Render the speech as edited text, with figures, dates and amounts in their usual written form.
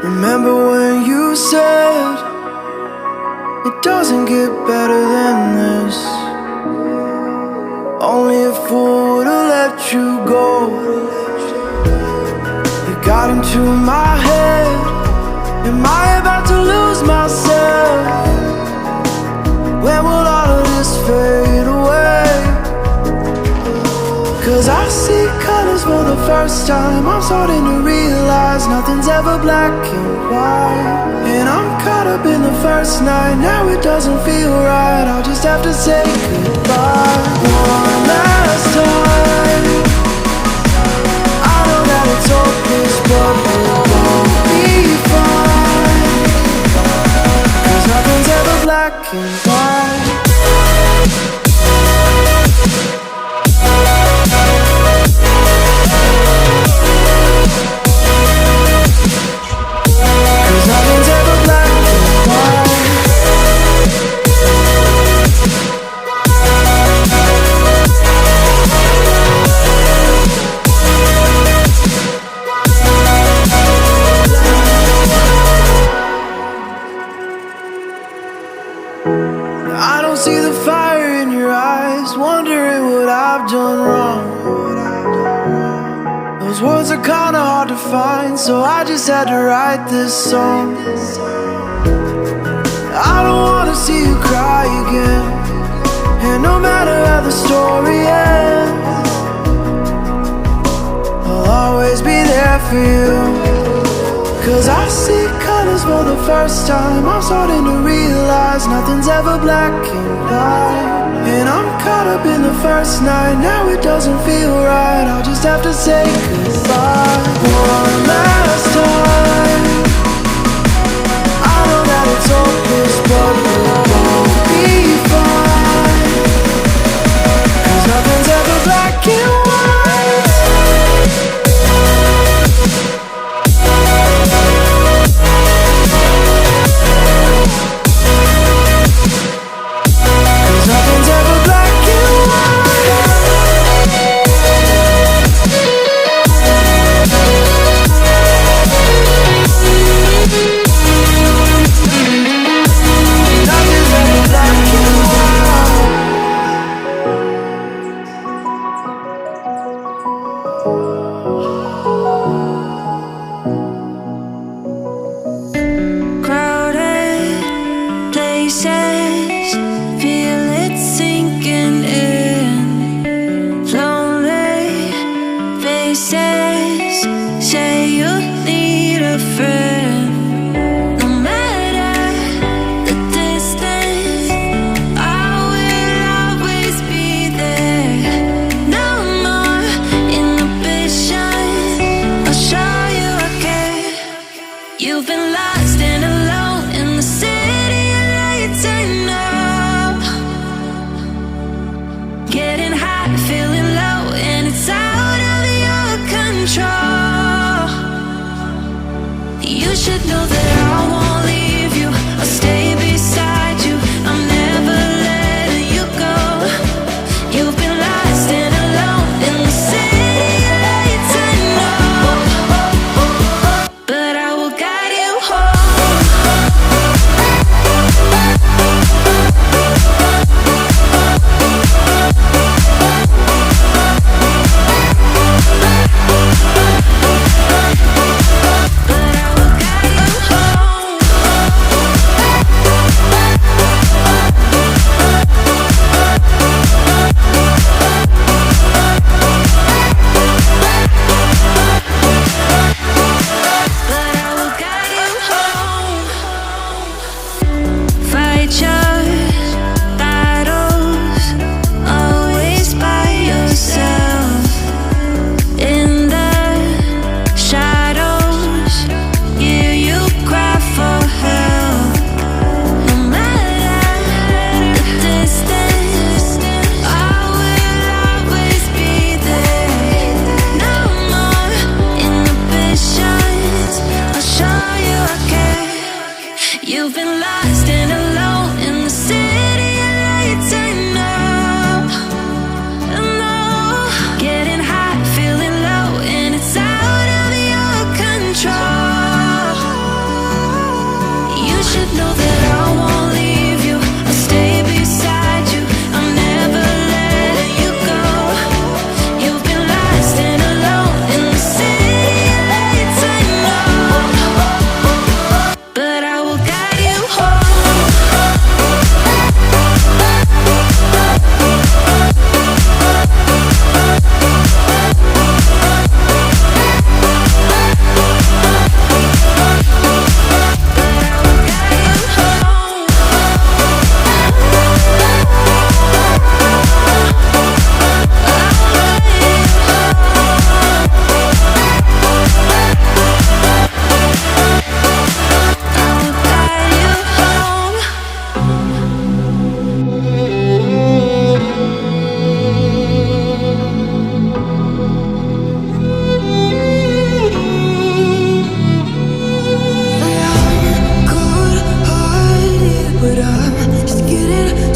Remember when you said it doesn't get better than this? Only a fool would've let you go. You got into my head. Am I about to lose myself? When will all of this fade away? Cause I see colors for the first time. I'm starting to realize nothing's ever black and white. And I'm caught up in the first night. Now it doesn't feel right. I'll just have to say goodbye one last time. I know that it's hopeless, but we'll both be fine. Cause nothing's ever black and white. I don't see the fire in your eyes, wondering what I've done wrong. Those words are kinda hard to find, so I just had to write this song. I don't wanna see you cry again, and no matter how the story ends, I'll always be there for you. Cause I see colors for the first time. I'm starting to realize nothing's ever black and white. And I'm caught up in the first night. Now it doesn't feel right. I'll just have to say goodbye one last time. I know that it's hopeless, but we'll both be fine. Cause nothing's ever black and white. fight your battles always by yourself. In the shadows, yeah, you cry for help. No matter the distance, I will always be there. No more inhibitions, I'll show you I care. You've been lost and alone in the city of lights, I know. Getting high, feeling low, and it's out of your control. You should know that I won't leave you. I'll stay beside you. I'm never letting you go. You've been lost and alone in the city of lights, I know. But I will guide you home. But I'm just getting